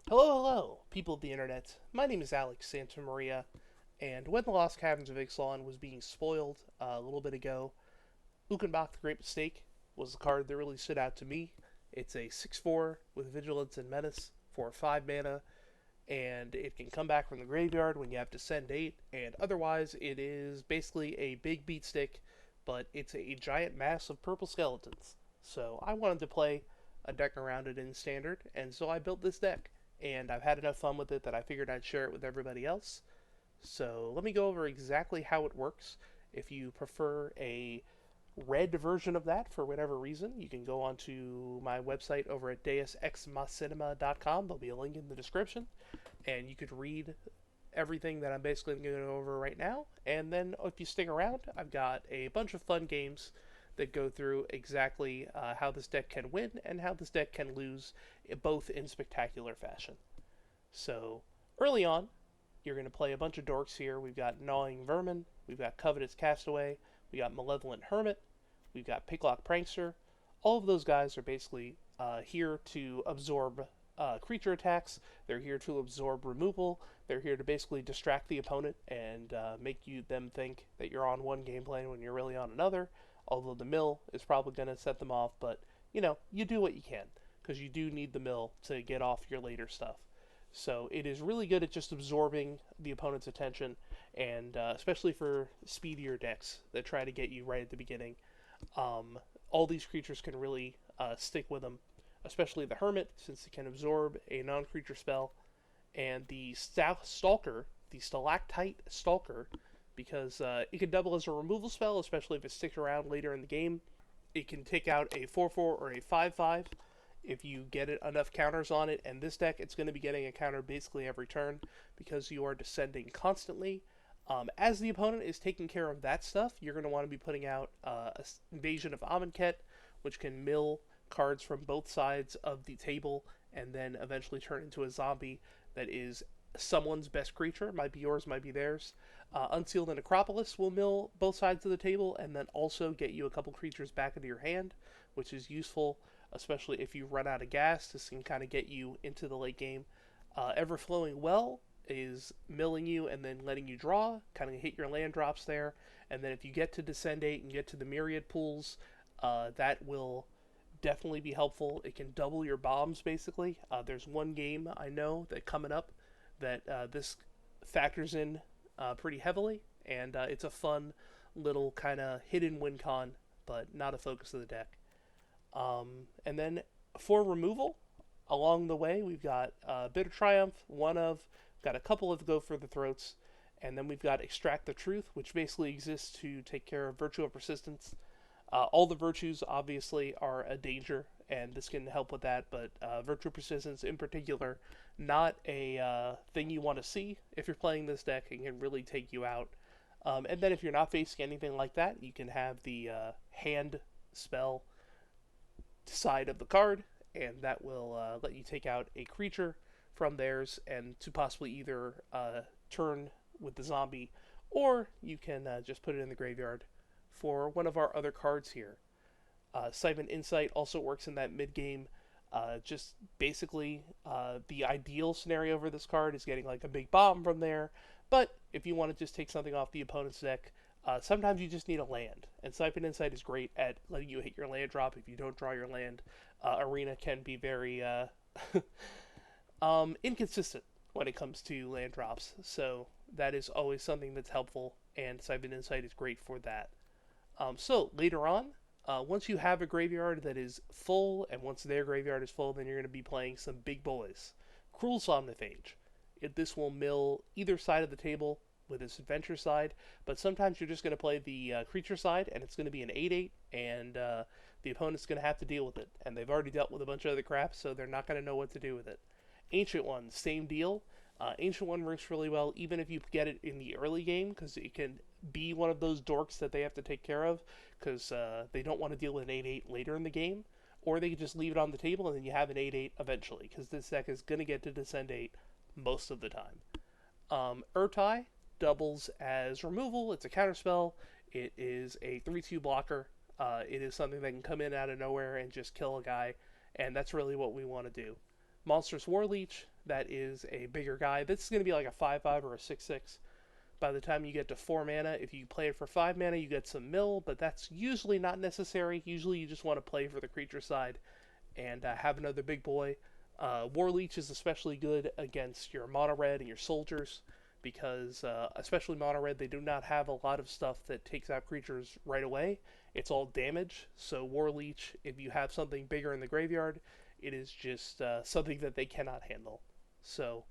Hello, hello, people of the internet. My name is Alex Santamaria, and when the Lost Caverns of Ixalan was being spoiled a little bit ago, Uchbenbak the Great Mistake was the card that really stood out to me. It's a 6/4 with Vigilance and Menace for 5 mana, and it can come back from the graveyard when you have to send 8, and otherwise it is basically a big beat stick, but it's a giant mass of purple skeletons. So I wanted to play a deck around it in Standard, and so I built this deck. And I've had enough fun with it that I figured I'd share it with everybody else. So let me go over exactly how it works. If you prefer a red version of that for whatever reason, you can go onto my website over at deusexmacinema.com. There'll be a link in the description, and you could read everything that I'm basically going to go over right now. And then if you stick around, I've got a bunch of fun games that go through exactly how this deck can win and how this deck can lose, both in spectacular fashion. So early on, you're going to play a bunch of dorks here. We've got Gnawing Vermin, we've got Covetous Castaway, we got Malevolent Hermit, we've got Picklock Prankster. All of those guys are basically here to absorb creature attacks. They're here to absorb removal. They're here to basically distract the opponent and make them think that you're on one game plan when you're really on another. Although the mill is probably going to set them off, but you do what you can because you do need the mill to get off your later stuff. So it is really good at just absorbing the opponent's attention, and especially for speedier decks that try to get you right at the beginning. All these creatures can really stick with them, especially the Hermit, since it can absorb a non-creature spell, and the Stalker, the Stalactite Stalker, because it can double as a removal spell, especially if it sticks around later in the game. It can take out a 4/4 or a 5/5 if you get enough counters on it, and this deck, it's going to be getting a counter basically every turn because you are descending constantly. As the opponent is taking care of that stuff, you're going to want to be putting out Invasion of Amonkhet, which can mill cards from both sides of the table and then eventually turn into a zombie that is someone's best creature. Might be yours, might be theirs. Unsealed and Necropolis will mill both sides of the table and then also get you a couple creatures back into your hand, which is useful, especially if you run out of gas. This can kind of get you into the late game. Everflowing Well is milling you and then letting you draw, kind of hit your land drops there. And then if you get to Descend 8 and get to the Myriad pools, that will definitely be helpful. It can double your bombs, basically. There's one game I know that coming up that this factors in pretty heavily, and it's a fun little kind of hidden win con, but not a focus of the deck. And then for removal, along the way, we've got Bitter Triumph, one of, got a couple of Go for the Throats, and then we've got Extract the Truth, which basically exists to take care of Virtue of Persistence. All the virtues, obviously, are a danger, and this can help with that, but Virtue of Persistence in particular, not a thing you want to see if you're playing this deck, and can really take you out. And then if you're not facing anything like that, you can have the hand spell side of the card, and that will let you take out a creature from theirs and to possibly either turn with the zombie, or you can just put it in the graveyard for one of our other cards here. Siphon Insight also works in that mid game. Just basically, the ideal scenario for this card is getting like a big bomb from there. But if you want to just take something off the opponent's deck, sometimes you just need a land. And Siphon Insight is great at letting you hit your land drop if you don't draw your land. Arena can be very inconsistent when it comes to land drops. So that is always something that's helpful, and Siphon Insight is great for that. So later on, once you have a graveyard that is full, and once their graveyard is full, then you're going to be playing some big boys. Cruel Somniphage. This will mill either side of the table with its adventure side, but sometimes you're just going to play the creature side, and it's going to be an 8/8, and the opponent's going to have to deal with it. And they've already dealt with a bunch of other crap, so they're not going to know what to do with it. Ancient One, same deal. Ancient One works really well, even if you get it in the early game, because it can be one of those dorks that they have to take care of, because they don't want to deal with an 8/8 later in the game, or they can just leave it on the table and then you have an 8/8 eventually, because this deck is going to get to Descend 8 most of the time. Urtai doubles as removal. It's a counterspell. It is a 3/2 blocker. It is something that can come in out of nowhere and just kill a guy, and that's really what we want to do. Monstrous Warleech, that is a bigger guy. This is going to be like a 5/5 or a 6/6. By the time you get to 4 mana, if you play it for 5 mana, you get some mill, but that's usually not necessary. Usually you just want to play for the creature side and have another big boy. Warleech is especially good against your mono red and your soldiers, because especially mono red, they do not have a lot of stuff that takes out creatures right away. It's all damage, so Warleech, if you have something bigger in the graveyard, it is just something that they cannot handle. So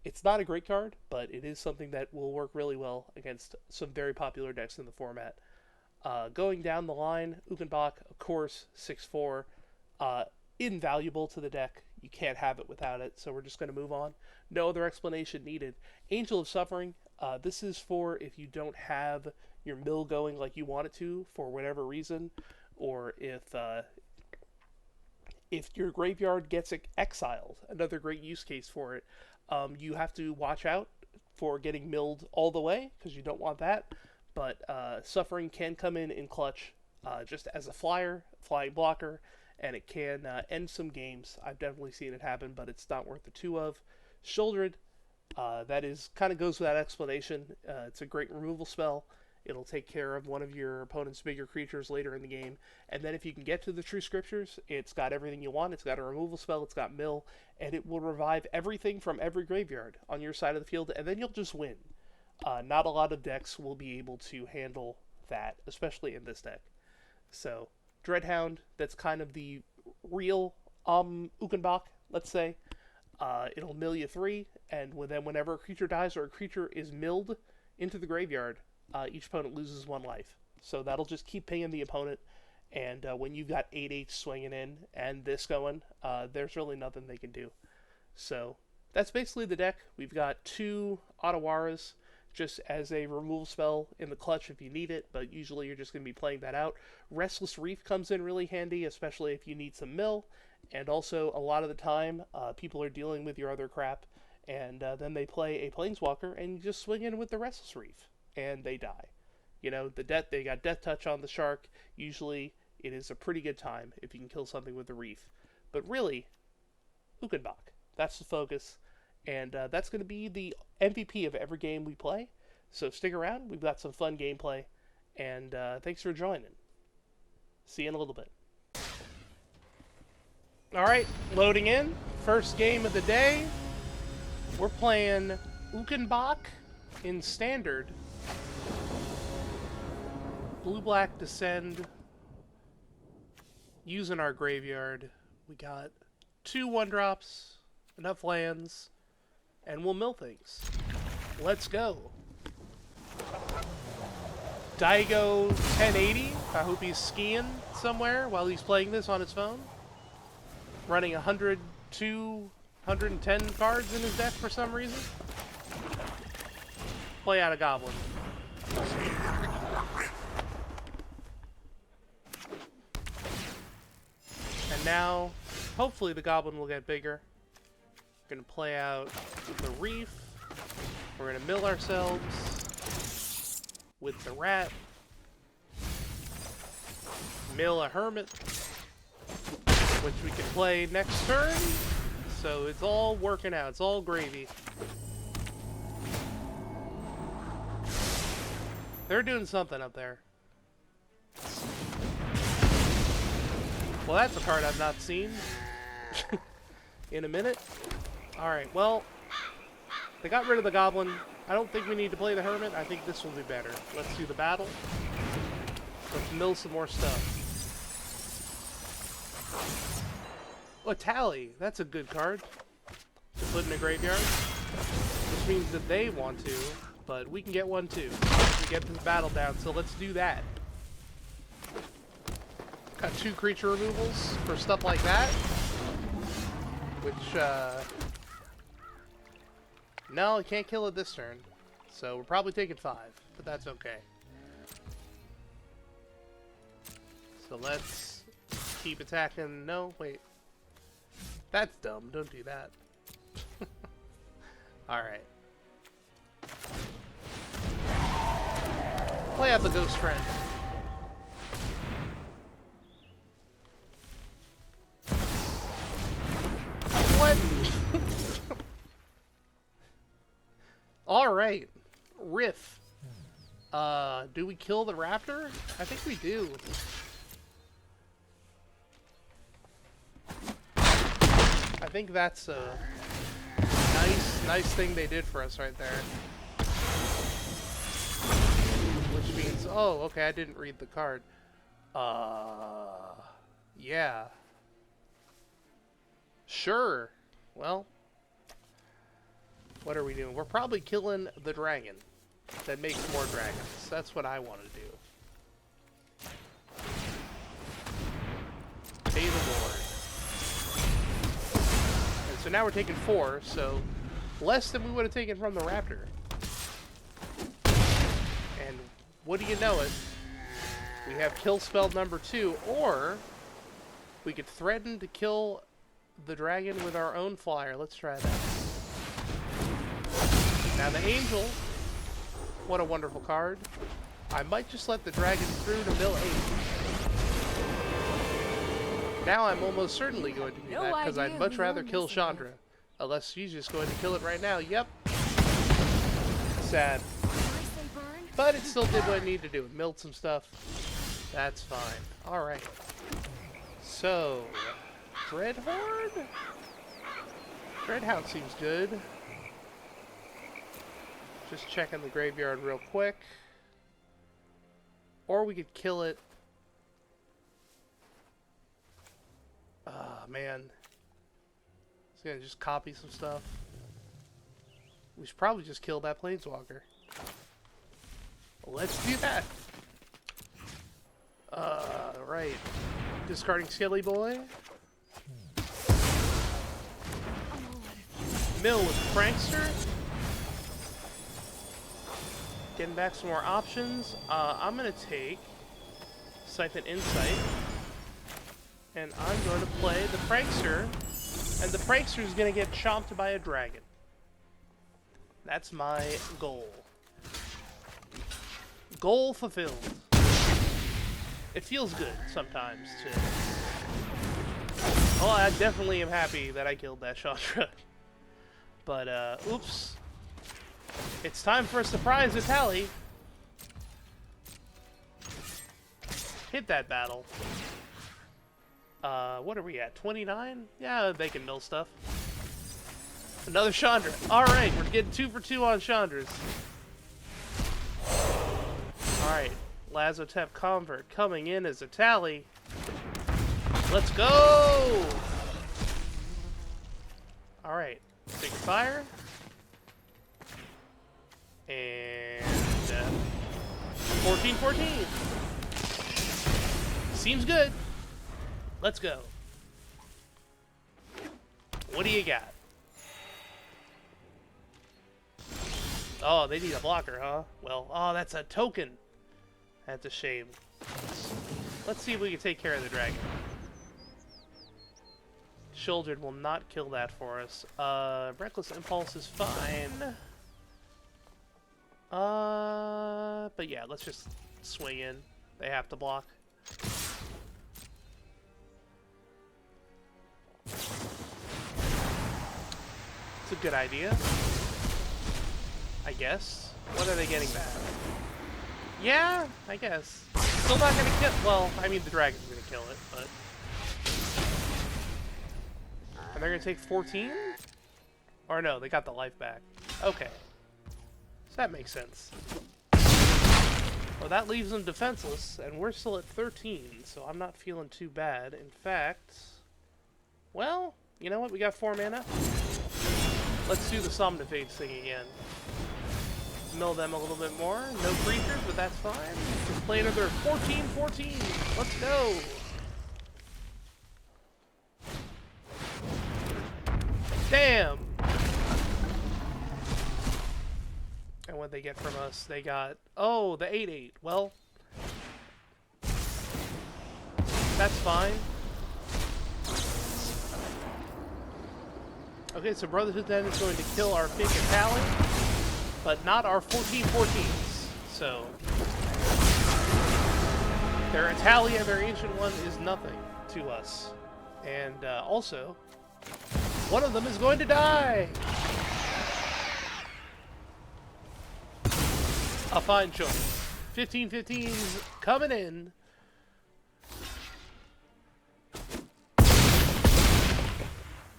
it's not a great card, but it is something that will work really well against some very popular decks in the format. Going down the line, Uchbenbak, of course, 6/4, invaluable to the deck. You can't have it without it, so we're just going to move on. No other explanation needed. Angel of Suffering, this is for if you don't have your mill going like you want it to for whatever reason, or if your graveyard gets exiled, another great use case for it. You have to watch out for getting milled all the way, because you don't want that, but Suffering can come in clutch just as a flying blocker, and it can end some games. I've definitely seen it happen, but it's not worth the 2 of. Shouldered, that is kind of goes without explanation. It's a great removal spell. It'll take care of one of your opponent's bigger creatures later in the game. And then if you can get to the True Scriptures, it's got everything you want. It's got a removal spell, it's got mill, and it will revive everything from every graveyard on your side of the field, and then you'll just win. Not a lot of decks will be able to handle that, especially in this deck. So, Dreadhound, that's kind of the real Uchbenbak, let's say. It'll mill you 3, and then whenever a creature dies or a creature is milled into the graveyard, each opponent loses 1 life. So that'll just keep pinging the opponent, and when you've got 8/8 swinging in and this going, there's really nothing they can do. So that's basically the deck. We've got 2 Ottawaras just as a removal spell in the clutch if you need it, but usually you're just going to be playing that out. Restless Reef comes in really handy, especially if you need some mill, and also a lot of the time people are dealing with your other crap, and then they play a Planeswalker, and you just swing in with the Restless Reef, and they die. You know, they got Death Touch on the shark. Usually it is a pretty good time if you can kill something with the Reef. But really, Uchbenbak, that's the focus. And that's going to be the MVP of every game we play. So stick around. We've got some fun gameplay. And thanks for joining. See you in a little bit. Alright, loading in. First game of the day. We're playing Uchbenbak in Standard. Blue-black Descend. Using our graveyard. We got 2 1-drops. Enough lands. And we'll mill things. Let's go. Daigo 1080. I hope he's skiing somewhere while he's playing this on his phone. Running 102, 110 cards in his deck for some reason. Play out a Goblin. And now, hopefully the Goblin will get bigger. We're going to play out the Reef. We're going to mill ourselves with the Rat. Mill a Hermit, which we can play next turn. So it's all working out. It's all gravy. They're doing something up there. Well, that's a card I've not seen in a minute. Alright, well, they got rid of the Goblin. I don't think we need to play the Hermit. I think this will be better. Let's do the battle. Let's mill some more stuff. Oh, Tally. That's a good card to put in a graveyard. Which means that they want to, but we can get one too. We get this battle down, so let's do that. Got 2 creature removals for stuff like that. Which, no, I can't kill it this turn. So we're probably taking 5, but that's okay. So let's keep attacking. No, wait. That's dumb. Don't do that. Alright. Play out the Ghost Friend. what? Alright. Riff. Do we kill the raptor? I think we do. I think that's a nice thing they did for us right there. Which means, oh, okay, I didn't read the card. Yeah. Sure. Well, what are we doing? We're probably killing the dragon that makes more dragons. That's what I want to do. Pay the Lord. And so now we're taking 4, so less than we would have taken from the raptor. And what do you know it? We have kill spell number 2, or we could threaten to kill the dragon with our own flyer. Let's try that. Now the angel, what a wonderful card. I might just let the dragon through to mill 8. Now I'm almost certainly going to do that, because I'd much rather kill Chandra. Unless she's just going to kill it right now. Yep. Sad. But it still did what it needed to do. It milled some stuff. That's fine. Alright. So, Dreadhound? Dreadhound seems good. Just checking the graveyard real quick. Or we could kill it. Ah, man. It's gonna just copy some stuff. We should probably just kill that Planeswalker. Let's do that. Right. Discarding Silly Boy. Mill with Prankster. Getting back some more options. I'm going to take Siphon Insight. And I'm going to play the Prankster. And the Prankster is going to get chomped by a dragon. That's my goal. Goal fulfilled. It feels good sometimes to... Oh, I definitely am happy that I killed that Chandra. But, oops. It's time for a surprise Itali. Hit that battle. What are we at? 29? Yeah, they can mill stuff. Another Chandra. Alright, we're getting 2 for 2 on Chandras. Alright, Lazotep Convert coming in as a tally. Let's go! Alright, big fire. And 14-14. Seems good. Let's go. What do you got? Oh, they need a blocker, huh? Well, oh, that's a token. That's a shame. Let's see if we can take care of the dragon. Children will not kill that for us. Reckless Impulse is fine. But yeah, let's just swing in. They have to block. It's a good idea. I guess. When are they getting back? Yeah, I guess. Still not gonna kill. Well, I mean, the dragon's gonna kill it, but. And they're gonna take 14? Or no, they got the life back. Okay. So that makes sense. Well, that leaves them defenseless, and we're still at 13, so I'm not feeling too bad. In fact, well, you know what? We got 4 mana. Let's do the Somnifades thing again. Mill them a little bit more. No creatures, but that's fine. Let's play another 14-14. Let's go. Damn. And what they get from us, they got, oh, the 8-8. Well, that's fine. Okay, so Brotherhood then is going to kill our big Itali, but not our 14-14s. So, their Italia, their ancient one, is nothing to us. And also, One of them is going to die! A fine choice. 15-15's coming in.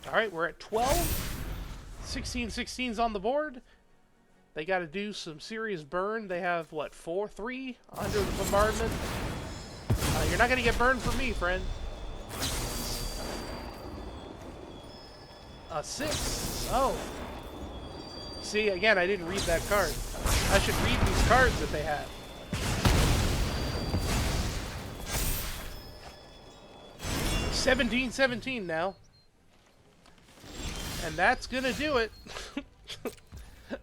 Alright, we're at 12. 16-16's on the board. They got to do some serious burn. They have, what, 4-3 under the bombardment? You're not going to get burned from me, friend. A 6. Oh. See, again, I didn't read that card. I should read these cards that they have. $17-17 now. And that's gonna do it.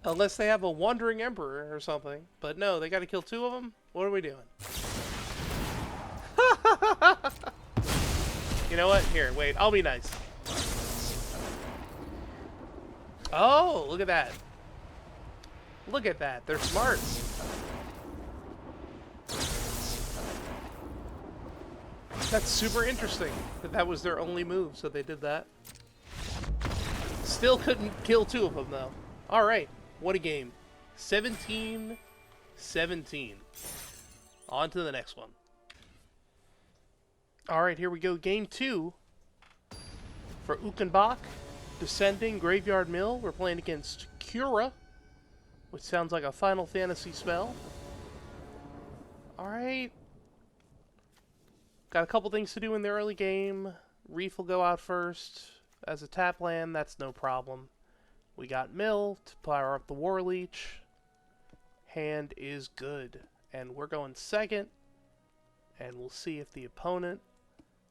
Unless they have a Wandering Emperor or something. But no, they gotta kill 2 of them? What are we doing? You know what? Here, wait, I'll be nice. Oh, look at that. Look at that. They're smart. That's super interesting that that was their only move, so they did that. Still couldn't kill 2 of them, though. Alright, what a game. 17-17. On to the next one. Alright, here we go. Game 2 for Uchbenbak. Descending Graveyard Mill. We're playing against Cura, which sounds like a Final Fantasy spell. Alright. Got a couple things to do in the early game. Reef will go out first. As a tap land, that's no problem. We got Mill to power up the War Leech. Hand is good. And we're going second. And we'll see if the opponent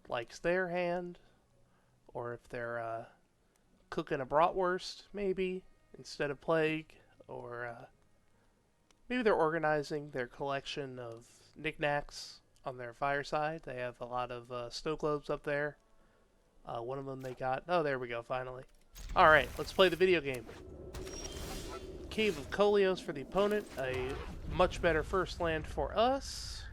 likes their hand. Or if they're cooking a bratwurst, maybe, instead of Plague. Or maybe they're organizing their collection of knickknacks on their fireside. They have a lot of snow globes up there. One of them they got... Oh, there we go, finally. Alright, let's play the video game. Cave of Koleos for the opponent. A much better first land for us.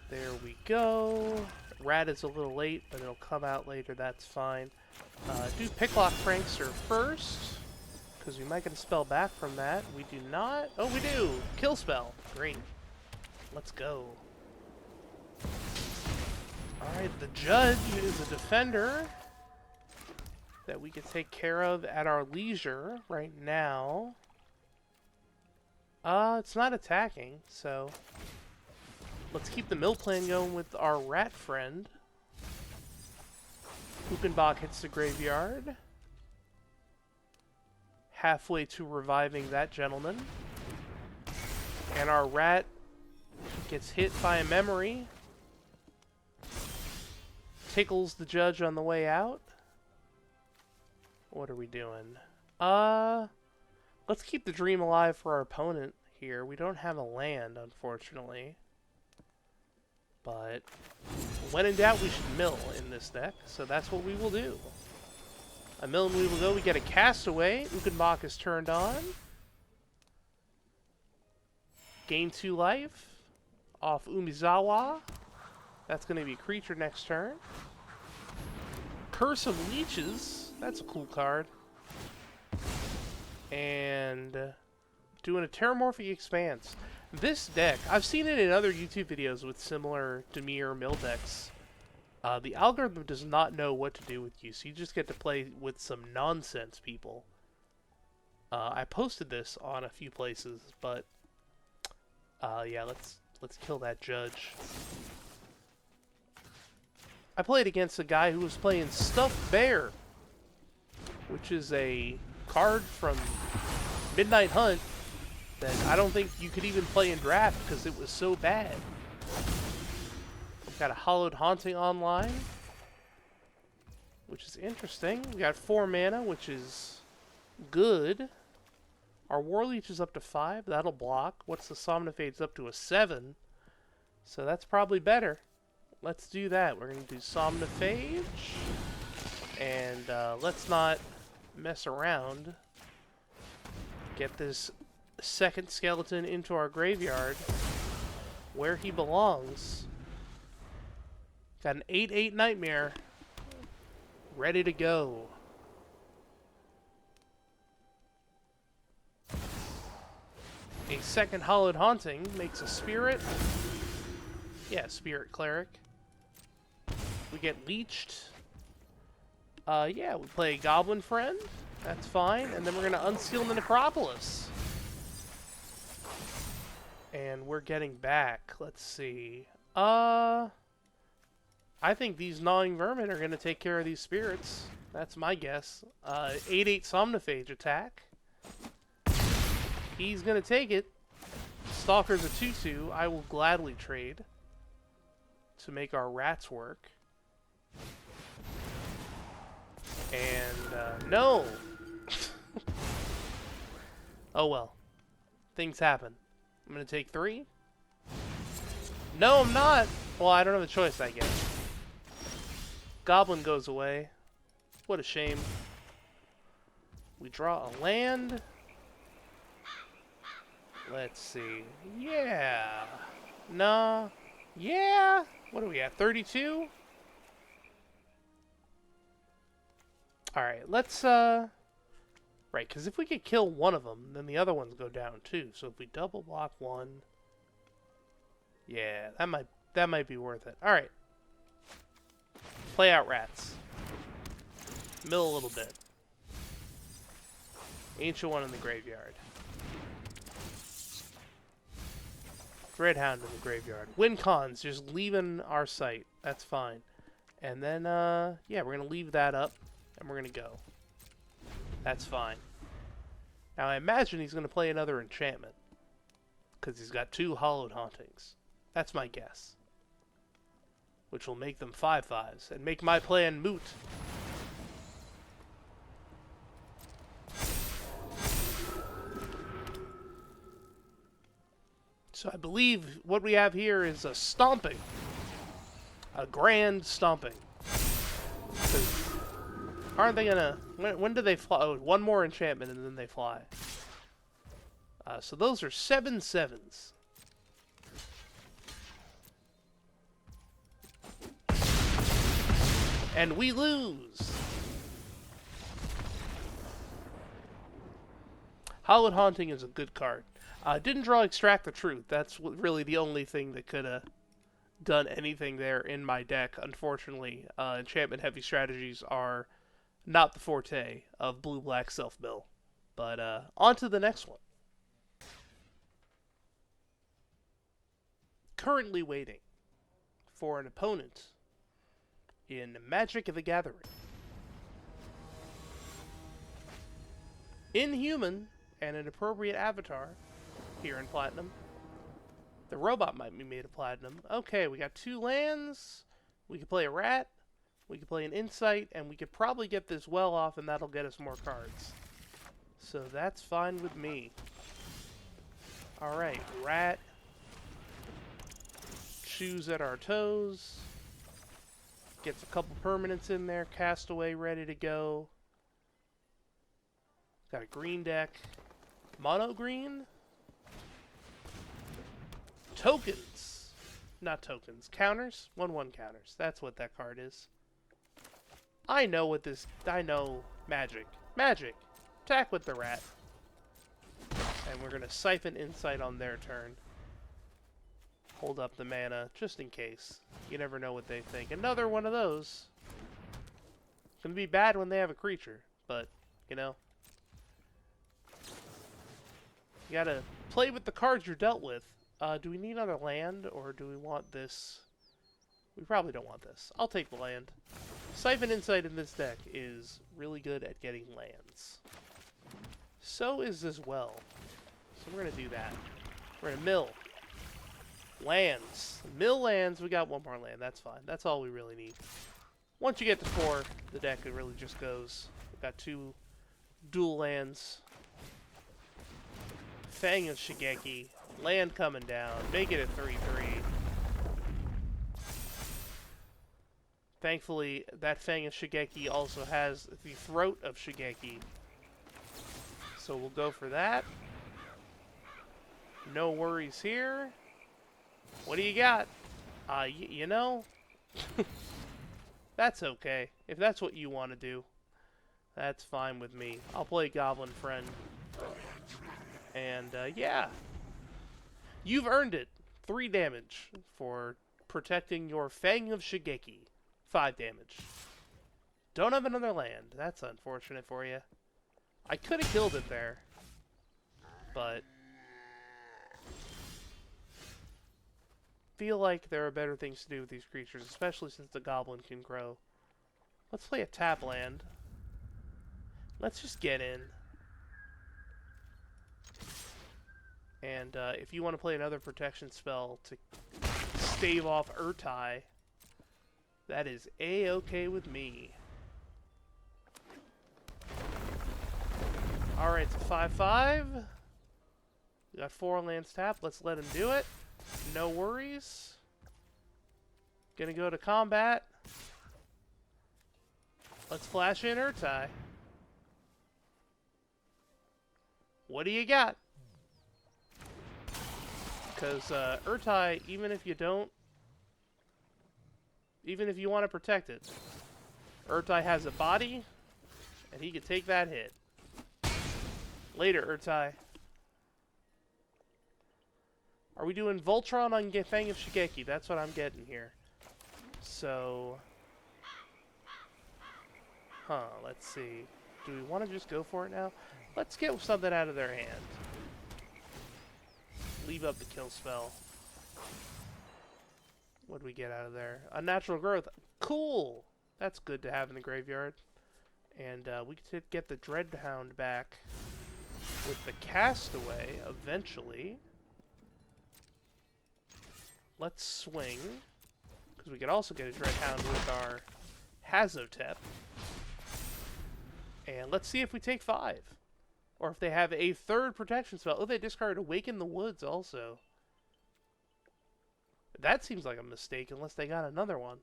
There we go. Rat is a little late, but it'll come out later. That's fine. Do Picklock Prankster first, because we might get a spell back from that. We do not. Oh, we do. Kill spell. Great. Let's go. Alright, the Judge is a defender that we can take care of at our leisure right now. It's not attacking, so let's keep the mill plan going with our rat friend. Uchbenbak hits the graveyard. Halfway to reviving that gentleman. And our rat gets hit by a memory. Tickles the Judge on the way out. What are we doing? Let's keep the dream alive for our opponent here. We don't have a land, unfortunately. But when in doubt, we should mill in this deck, so that's what we will do. A mill and we will go. We get a Castaway. Uchbenbak is turned on. Gain 2 life off Umizawa. That's going to be a creature next turn. Curse of Leeches. That's a cool card. And doing a Terramorphic Expanse. This deck, I've seen it in other YouTube videos with similar Dimir mill decks. The algorithm does not know what to do with you, so you just get to play with some nonsense people. I posted this on a few places, but yeah, let's kill that Judge. I played against a guy who was playing Stuffed Bear, which is a card from Midnight Hunt that I don't think you could even play in draft because it was so bad. We've got a Hallowed Haunting online, which is interesting. We got 4 mana, which is good. Our War Leech is up to 5. That'll block. What's the Somnifade's up to a 7. So that's probably better. Let's do that. We're going to do Somniphage. And let's not mess around. Get this second skeleton into our graveyard where he belongs. Got an 8/8 Nightmare ready to go. A second Hallowed Haunting makes a Spirit. Yeah, Spirit Cleric. We get leeched. Yeah, we play a Goblin Friend. That's fine. And then we're going to unseal the Necropolis. And we're getting back. Let's see. I think these Gnawing Vermin are going to take care of these spirits. That's my guess. 8/8 Somnophage attack. He's going to take it. Stalker's a 2/2. I will gladly trade to make our rats work. And, no! Oh well. Things happen. I'm going to take 3. No, I'm not! Well, I don't have a choice, I guess. Goblin goes away. What a shame. We draw a land. Let's see. Yeah. Nah. Yeah. What do we have? 32? Alright, let's, right, because if we could kill one of them, then the other ones go down too. So if we double block one... Yeah, that might be worth it. Alright. Play out rats. Mill a little bit. Ancient one in the graveyard. Dreadhound in the graveyard. Win cons, just leaving our site. That's fine. And then, yeah, we're going to leave that up. And we're going to go. That's fine. Now, I imagine he's going to play another enchantment. Because he's got 2 Hallowed Hauntings. That's my guess. Which will make them 5/5s. And make my plan moot. So I believe what we have here is a stomping. A grand stomping. Aren't they gonna... When do they fly? Oh, one more enchantment and then they fly. So those are 7/7s. And we lose! Hallowed Haunting is a good card. Didn't draw Extract the Truth. That's really the only thing that could have done anything there in my deck. Unfortunately, enchantment-heavy strategies are not the forte of blue-black self-mill. But on to the next one. Currently waiting for an opponent in Magic the Gathering. Inhuman and an appropriate avatar here in Platinum. The robot might be made of Platinum. Okay, we got 2 lands. We could play a rat. We could play an Insight, and we could probably get this well off, and that'll get us more cards. So that's fine with me. Alright, rat. Shoes at our toes. Gets a couple permanents in there. Castaway ready to go. Got a green deck. Mono green. Tokens. Not tokens. Counters. 1/1 counters. That's what that card is. I know what this... I know magic. Magic. Attack with the rat. And we're going to Siphon Insight on their turn. Hold up the mana, just in case. You never know what they think. Another one of those. It's going to be bad when they have a creature, but, you know. You got to play with the cards you're dealt with. Do we need another land, or do we want this? We probably don't want this. I'll take the land. Siphon Insight in this deck is really good at getting lands. So is this well. So we're going to do that. We're going to mill. Lands. Mill lands. We got 1 more land. That's fine. That's all we really need. Once you get to 4, the deck it really just goes. We've got 2 dual lands. Fang of Shigeki. Land coming down. Make it a 3/3. Thankfully, that Fang of Shigeki also has the Throat of Shigeki. So we'll go for that. No worries here. What do you got? You know, that's okay. If that's what you want to do, that's fine with me. I'll play Goblin Friend. And, yeah. You've earned it. 3 damage for protecting your Fang of Shigeki. 5 damage. Don't have another land. That's unfortunate for you. I could have killed it there. But feel like there are better things to do with these creatures, especially since the goblin can grow. Let's play a tap land. Let's just get in. And if you want to play another protection spell to stave off Urtai, that is A-okay with me. Alright, it's a 5-5. We got 4 lands tapped. Let's let him do it. No worries. Gonna go to combat. Let's flash in Urtai. What do you got? Because Urtai, even if you want to protect it, Urtai has a body, and he can take that hit. Later, Urtai. Are we doing Voltron on Fang of Shigeki? That's what I'm getting here. So, let's see. Do we want to just go for it now? Let's get something out of their hand. Leave up the kill spell. What do we get out of there? Unnatural growth. Cool! That's good to have in the graveyard. And we could get the Dreadhound back with the Castaway eventually. Let's swing. Because we could also get a Dreadhound with our Hazotep. And let's see if we take 5. Or if they have a 3rd protection spell. Oh, they discarded Awaken the Woods also. That seems like a mistake unless they got another one.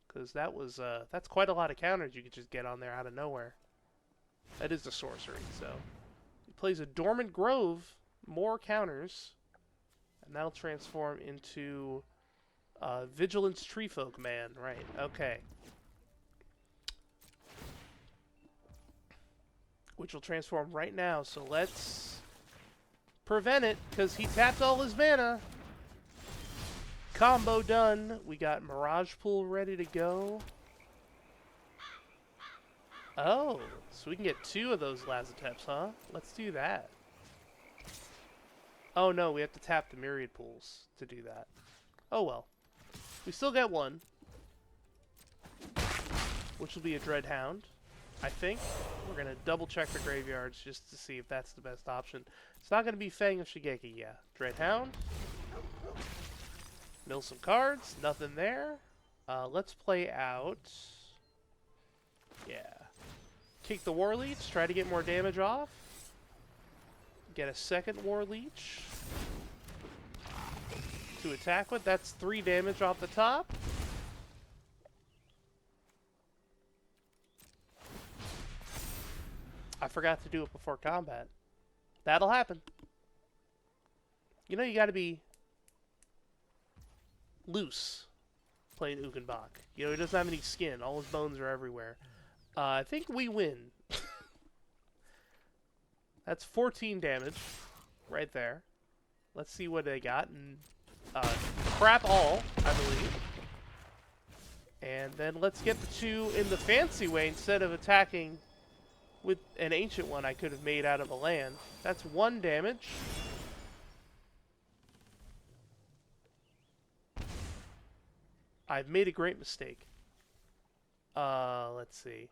Because that was, that's quite a lot of counters you could just get on there out of nowhere. That is the sorcery, so. He plays a Dormant Grove, more counters. And that'll transform into Vigilance Treefolk Man. Right, okay. Which will transform right now, so let's prevent it, because he tapped all his mana. Combo done. We got Mirage Pool ready to go. Oh, so we can get 2 of those Lazateps, huh? Let's do that. Oh no, we have to tap the Myriad Pools to do that. Oh well. We still get 1. Which will be a Dreadhound, I think. We're going to double check the graveyards just to see if that's the best option. It's not going to be Fang of Shigeki, yeah. Dreadhound. Mill some cards. Nothing there. Let's play out. Yeah. Kick the War Leech. Try to get more damage off. Get a second War Leech to attack with. That's 3 damage off the top. I forgot to do it before combat. That'll happen. You know, you gotta be loose playing Uchbenbak. You know, he doesn't have any skin. All his bones are everywhere. I think we win. That's 14 damage right there. Let's see what they got. And crap all, I believe. And then let's get the 2 in the fancy way instead of attacking with an ancient one I could have made out of a land. That's 1 damage. I've made a great mistake. Let's see.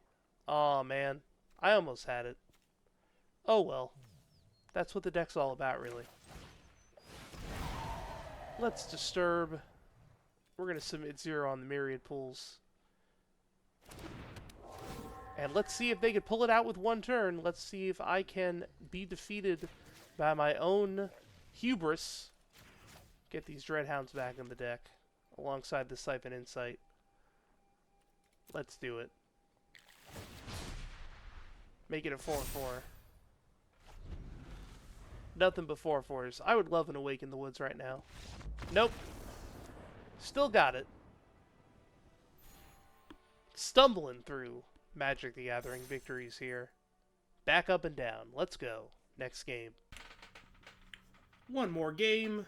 Oh man, I almost had it. Oh well. That's what the deck's all about, really. Let's disturb. We're going to submit 0 on the Myriad Pools. And let's see if they can pull it out with 1 turn. Let's see if I can be defeated by my own hubris. Get these Dreadhounds back in the deck alongside the Siphon Insight. Let's do it. Make it a 4-4. Nothing but 4-4s. I would love an Awaken the Woods right now. Nope. Still got it. Stumbling through Magic the Gathering victories here. Back up and down. Let's go. Next game. One more game.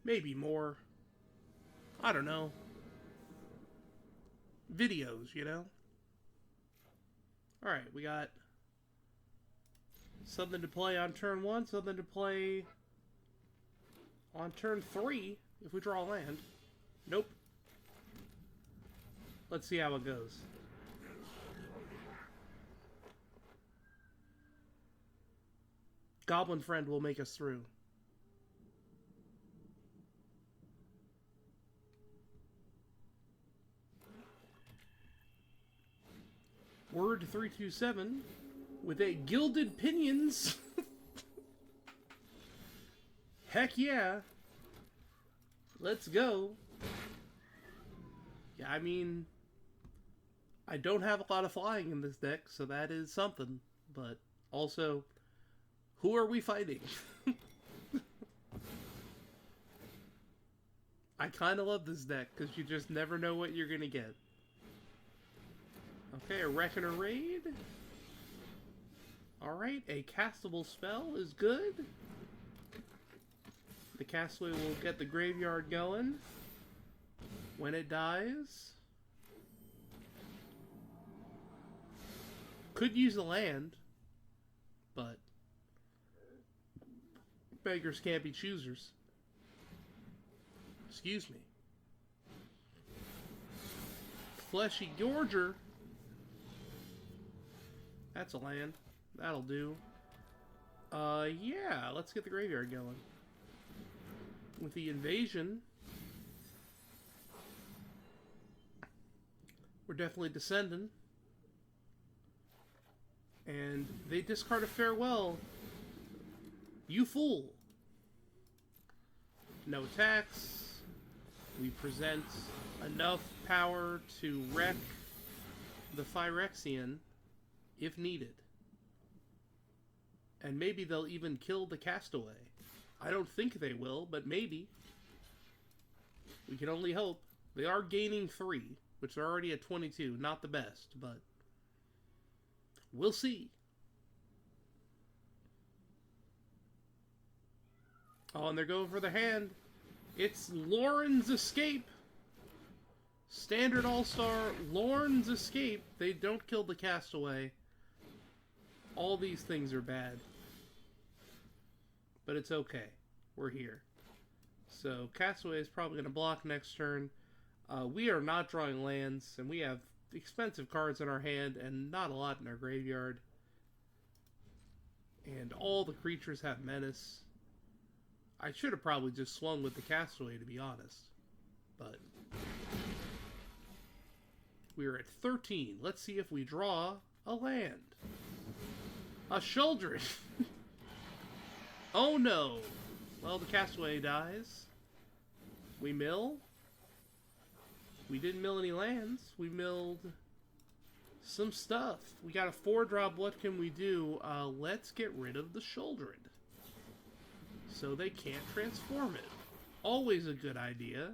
Maybe more. I don't know. Videos, you know? Alright, we got something to play on turn 1, something to play on turn 3 if we draw land. Nope. Let's see how it goes. Goblin Friend will make us through. Word 327 with a Gilded Pinions. Heck yeah. Let's go. Yeah, I mean, I don't have a lot of flying in this deck, so that is something. But also, who are we fighting? I kind of love this deck, because you just never know what you're going to get. Okay, a Reckoner Raid. Alright, a castable spell is good. The Castaway will get the graveyard going when it dies. Could use a land, but beggars can't be choosers. Excuse me. Fleshy Gorger. That's a land. That'll do. Yeah, let's get the graveyard going. With the invasion, we're definitely descending. And they discard a Farewell. You fool. No attacks. We present enough power to wreck the Phyrexian if needed. And maybe they'll even kill the Castaway. I don't think they will, but maybe. We can only hope. They are gaining 3, which are already at 22. Not the best, but we'll see. Oh, and they're going for the hand. It's Lauren's Escape. Standard All-Star Lauren's Escape. They don't kill the Castaway. All these things are bad. But it's okay. We're here. So, Castaway is probably going to block next turn. We are not drawing lands, and we have expensive cards in our hand and not a lot in our graveyard. And all the creatures have menace. I should have probably just swung with the Castaway, to be honest. But we're at 13. Let's see if we draw a land. A Sheoldred. Oh no. Well, the Castaway dies. We mill. We didn't mill any lands. We milled some stuff. We got a 4-drop. What can we do? Let's get rid of the Sheoldred, so they can't transform it. Always a good idea.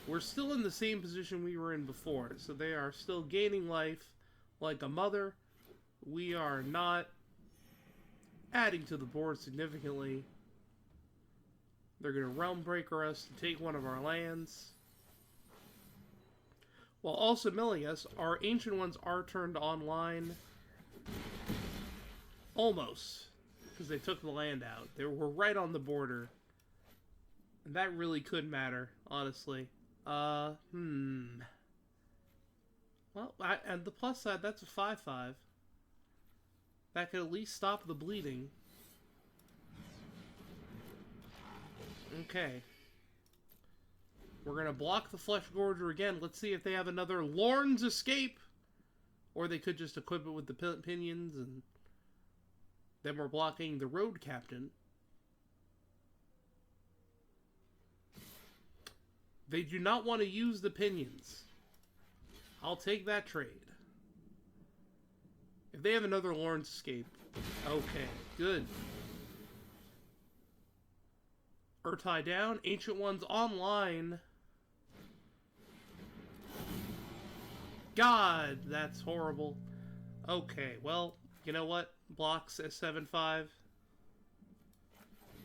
We're still in the same position we were in before, so they are still gaining life like a mother. We are not adding to the board significantly. They're going to Realm Breaker us to take one of our lands, while also milling us. Our Ancient Ones are turned online. Almost. Because they took the land out. They were right on the border. And that really could matter, honestly. Well, and the plus side, that's a 5/5. That could at least stop the bleeding. Okay. We're going to block the Flesh Gorger again. Let's see if they have another Lauren's Escape. Or they could just equip it with the pinions, and then we're blocking the Road Captain. They do not want to use the pinions. I'll take that trade. If they have another Lauren's Escape. Okay, good. Urtai down. Ancient Ones online. God, that's horrible. Okay, well, you know what? Blocks at 7/5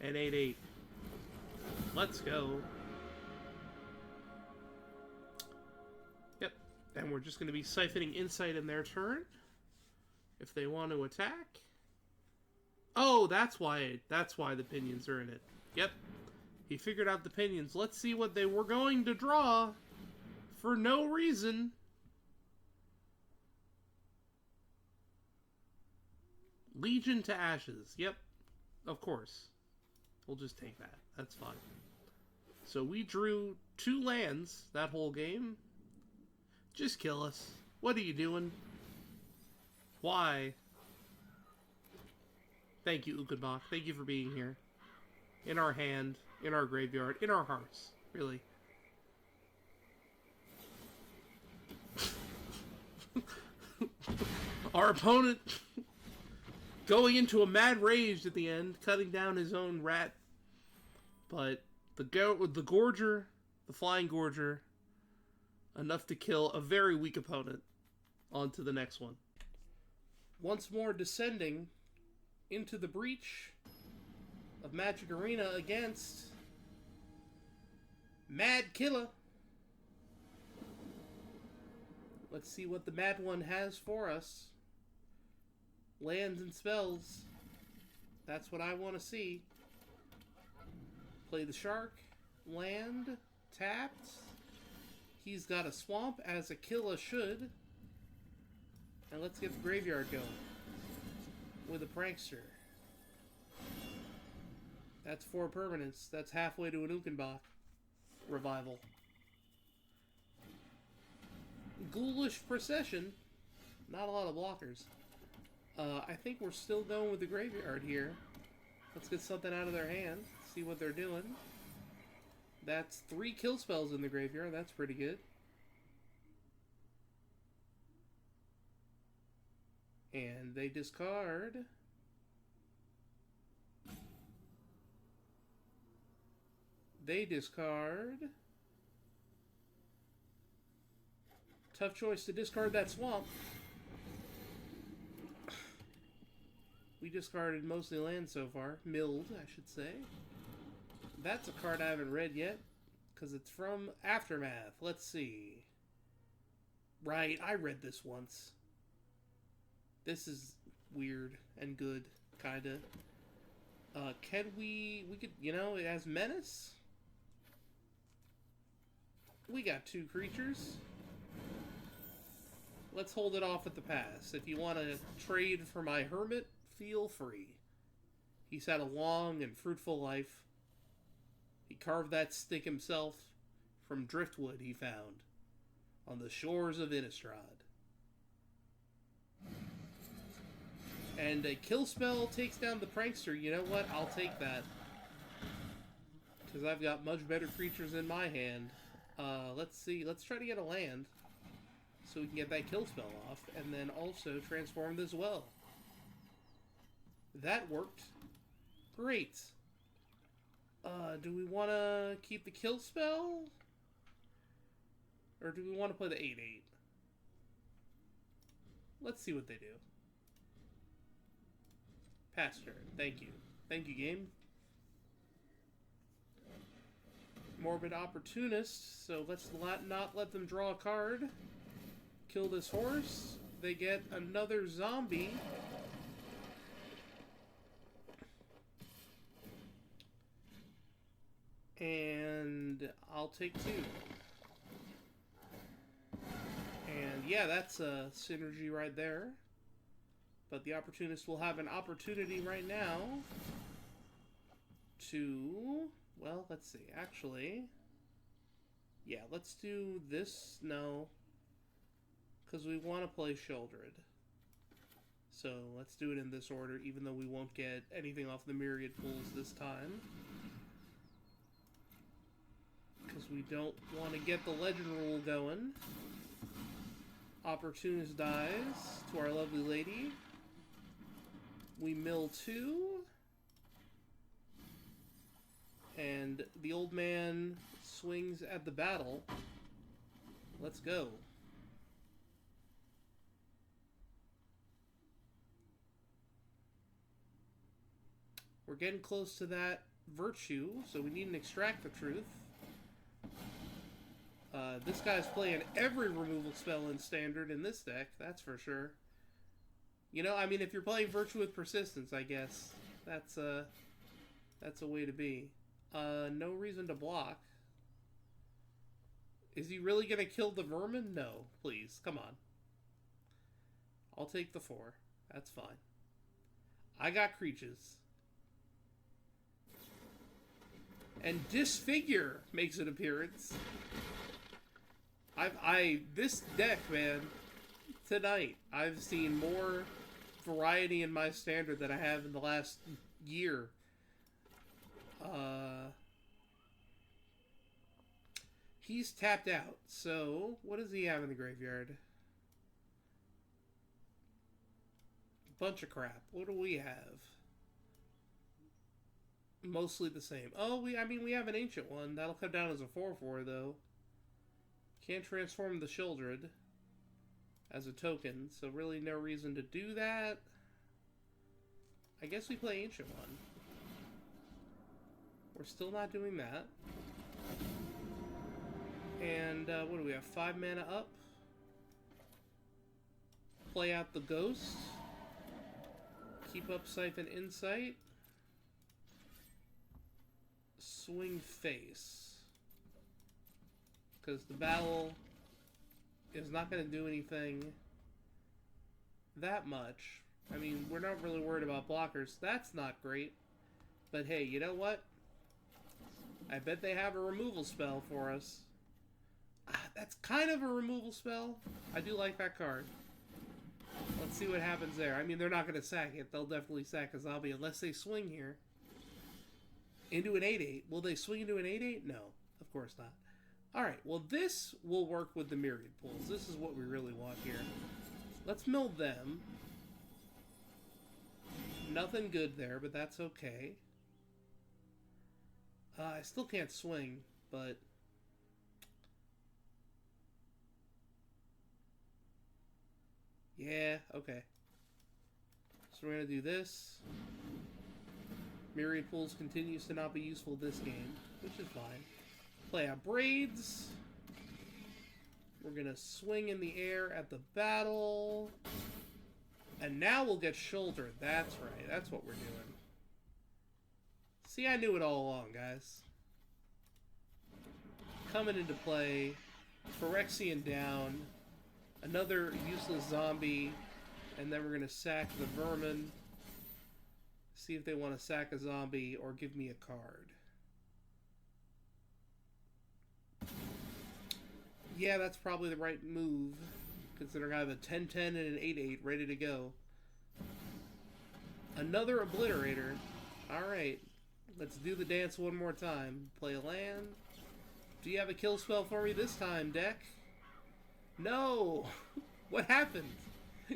and 8/8. Let's go. Yep. And we're just going to be siphoning insight in their turn. If they want to attack. Oh, that's why the pinions are in it. Yep. He figured out the pinions. Let's see what they were going to draw for no reason. Legion to Ashes. Yep. Of course. We'll just take that. That's fine. So we drew 2 lands that whole game. Just kill us. What are you doing? Why? Thank you, Uchbenbak. Thank you for being here. In our hand, in our graveyard, in our hearts. Really. Our opponent going into a mad rage at the end, cutting down his own rat. But the Gorger, the Flying Gorger, enough to kill a very weak opponent. On to the next one. Once more descending into the breach of Magic Arena against Mad Killer. Let's see what the Mad One has for us. Lands and spells. That's what I want to see. Play the Shark. Land. Tapped. He's got a Swamp, as a Killer should. And let's get the graveyard going. With a Prankster. That's 4 permanents. That's halfway to an Uchbenbak revival. Ghoulish Procession. Not a lot of blockers. I think we're still going with the graveyard here. Let's get something out of their hand. See what they're doing. That's 3 kill spells in the graveyard. That's pretty good. And they discard. They discard. Tough choice to discard that Swamp. We discarded mostly land so far. Milled, I should say. That's a card I haven't read yet, because it's from Aftermath. Let's see. Right, I read this once. This is weird and good, kinda. Can we could, it has Menace. We got 2 creatures. Let's hold it off at the pass. If you want to trade for my Hermit, feel free. He's had a long and fruitful life. He carved that stick himself from driftwood he found on the shores of Innistrad. And a kill spell takes down the Prankster. You know what? I'll take that. Because I've got much better creatures in my hand. Let's see. Let's try to get a land. So we can get that kill spell off. And then also transform this well. That worked. Great. Do we want to keep the kill spell? Or do we want to play the 8/8? Let's see what they do. Pass turn. Thank you. Thank you, game. Morbid Opportunist. So let's not let them draw a card. Kill this horse. They get another zombie. And I'll take 2. And yeah, that's a synergy right there. But the Opportunist will have an opportunity right now to... Well, let's see. Actually, yeah, let's do this. No. Because we want to play Sheoldred. So let's do it in this order, even though we won't get anything off the Myriad pools this time. Because we don't want to get the Legend rule going. Opportunist dies to our lovely lady. We mill 2. And the old man swings at the battle. Let's go. We're getting close to that Virtue, so we need an Extract the Truth. This guy's playing every removal spell in Standard in this deck, that's for sure. You know, I mean, if you're playing Virtue with Persistence, I guess that's a way to be. No reason to block. Is he really gonna kill the vermin? No, please, come on. I'll take the 4. That's fine. I got creatures. And Disfigure makes an appearance. This deck, man, tonight, I've seen more variety in my Standard than I have in the last year. He's tapped out, so what does he have in the graveyard? Bunch of crap. What do we have? Mostly the same. Oh, we have an ancient one. That'll come down as a 4/4 though. Can't transform the Sheoldred as a token, so really no reason to do that. I guess we play ancient one. We're still not doing that. And what do we have? 5 mana up. Play out the Ghost. Keep up Siphon Insight. Swing Face. Because the battle is not going to do anything that much. I mean, we're not really worried about blockers. That's not great. But hey, you know what? I bet they have a removal spell for us. That's kind of a removal spell. I do like that card. Let's see what happens there. I mean, they're not going to sack it. They'll definitely sack a zombie unless they swing here. Into an 8/8. Will they swing into an 8/8? No, of course not. Alright, well this will work with the Myriad Pools. This is what we really want here. Let's mill them. Nothing good there, but that's okay. I still can't swing, but... yeah, okay. So we're going to do this. Myriad Pools continues to not be useful this game, which is fine. Play out Braids. We're going to swing in the air at the battle. And now we'll get Shouldered. That's right. That's what we're doing. See, I knew it all along, guys. Coming into play. Phyrexian down. Another useless zombie. And then we're going to sack the Vermin. See if they want to sack a zombie or give me a card. Yeah, that's probably the right move, considering I have a 10-10 and an 8-8 ready to go. Another Obliterator. Alright, let's do the dance one more time. Play a land. Do you have a kill spell for me this time, deck? No! What happened?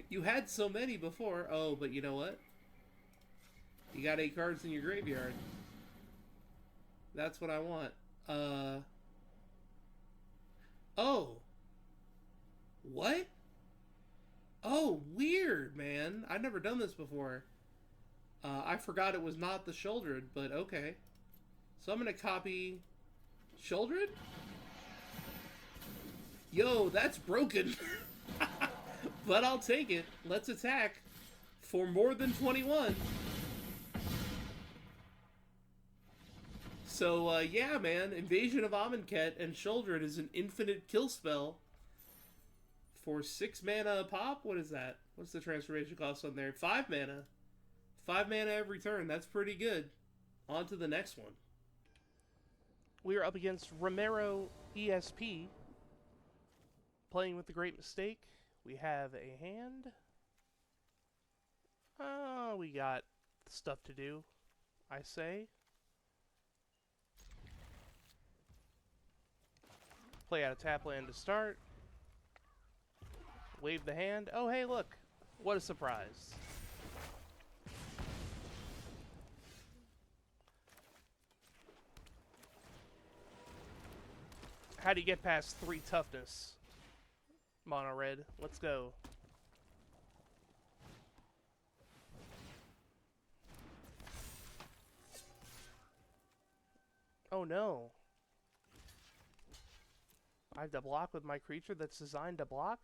You had so many before. Oh, but you know what? You got 8 cards in your graveyard. That's what I want. Oh. What? Oh, weird, man. I've never done this before. I forgot it was not the Sheoldred, but okay. So I'm going to copy Sheoldred? Yo, that's broken. But I'll take it. Let's attack for more than 21. So, yeah, man, Invasion of Amonkhet and Sheoldred is an infinite kill spell for 6 mana a pop. What is that? What's the transformation cost on there? 5 mana. 5 mana every turn. That's pretty good. On to the next one. We are up against Romero ESP, playing with the Great Mistake. We have a hand. We got stuff to do, I say. Play out a tap land to start. Wave the hand. Oh, hey, look. What a surprise. How do you get past 3 toughness? Mono red. Let's go. Oh no. I have to block with my creature that's designed to block?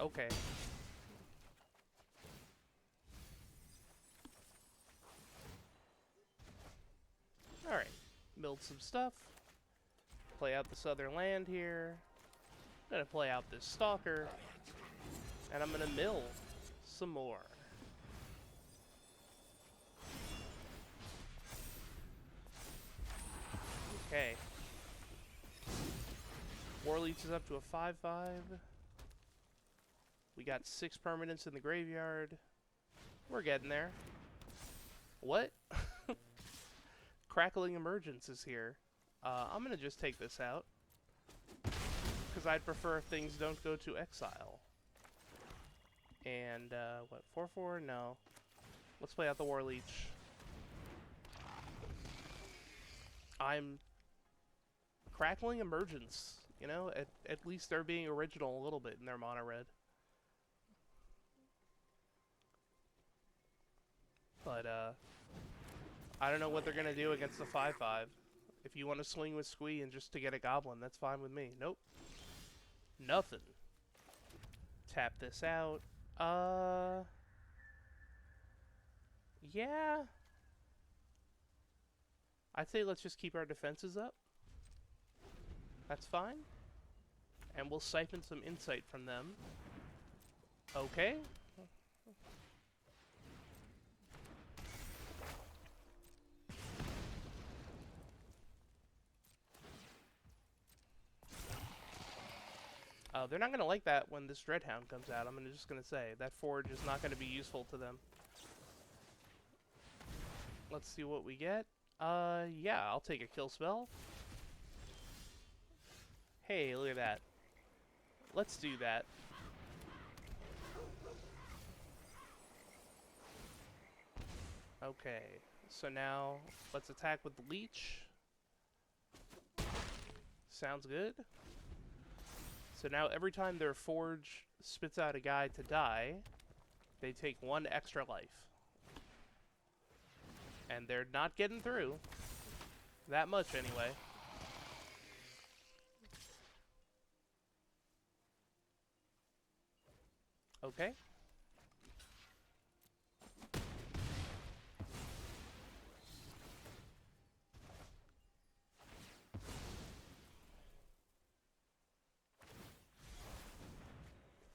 Okay. Alright. Build some stuff. Play out this other land here. I'm gonna play out this Stalker. And I'm gonna mill some more. Okay. Warleech is up to a 5/5. We got 6 permanents in the graveyard. We're getting there. What? Crackling Emergence is here. I'm gonna just take this out. Because I'd prefer if things don't go to exile. And, what, 4/4? No. Let's play out the Warleech. I'm Crackling Emergence. You know, at least they're being original a little bit in their mono red. But, I don't know what they're going to do against the 5/5. If you want to swing with Squee and just to get a goblin, that's fine with me. Nope. Nothing. Tap this out. Yeah. I'd say let's just keep our defenses up. That's fine. And we'll siphon some insight from them. Okay. They're not going to like that when this Dreadhound comes out. I'm just going to say, that forge is not going to be useful to them. Let's see what we get. Yeah, I'll take a kill spell. Hey, look at that. Let's do that. Okay, so now let's attack with the Leech. Sounds good. So now every time their forge spits out a guy to die, they take 1 extra life. And they're not getting through. That much anyway. Okay.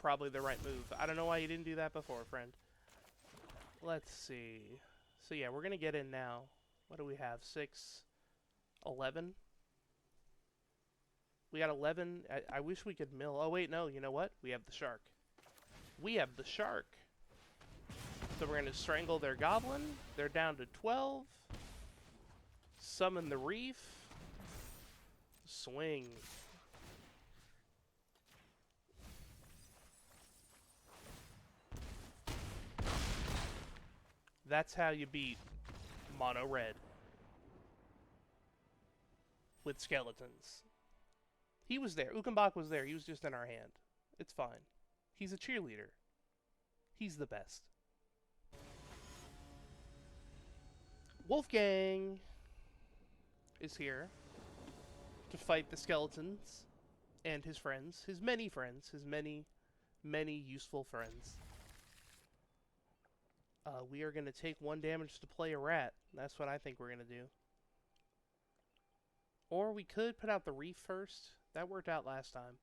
Probably the right move. I don't know why you didn't do that before, friend. Let's see. So yeah, we're going to get in now. What do we have? 6, 11? We got 11. I wish we could mill. Oh, wait, no. You know what? We have the shark. We have the shark. So we're going to strangle their goblin. They're down to 12. Summon the reef. Swing. That's how you beat mono red. With skeletons. He was there. Uchbenbak was there. He was just in our hand. It's fine. He's a cheerleader. He's the best. Wolfgang is here to fight the skeletons and his friends. His many friends. His many, many useful friends. We are going to take 1 damage to play a rat. That's what I think we're going to do. Or we could put out the reef first. That worked out last time.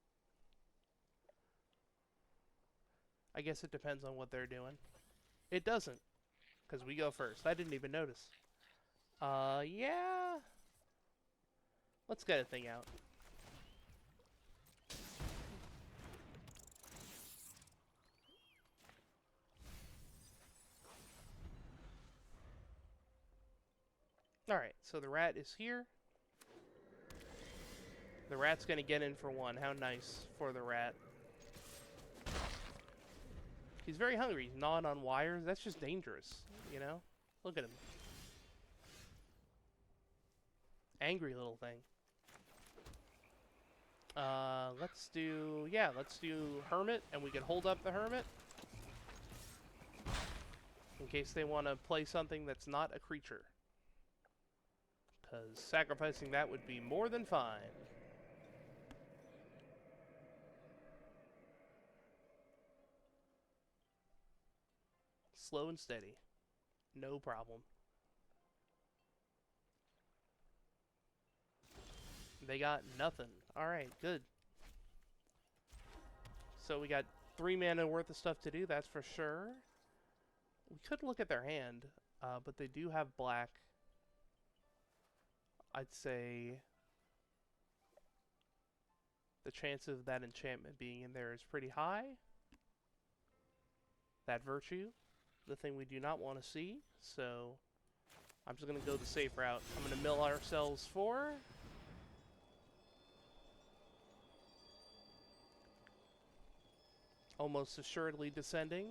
I guess it depends on what they're doing. It doesn't, because we go first. I didn't even notice. Yeah. Let's get a thing out. Alright, so the rat is here. The rat's gonna get in for 1. How nice for the rat. He's very hungry. He's gnawing on wires. That's just dangerous, you know? Look at him. Angry little thing. Let's do Hermit, and we can hold up the Hermit. In case they want to play something that's not a creature. because sacrificing that would be more than fine. Slow and steady. No problem. They got nothing. Alright, good. So we got 3 mana worth of stuff to do, that's for sure. We could look at their hand, but they do have black. I'd say the chance of that enchantment being in there is pretty high. That virtue, the thing we do not want to see, so I'm just going to go the safe route. I'm going to mill ourselves 4. Almost assuredly descending.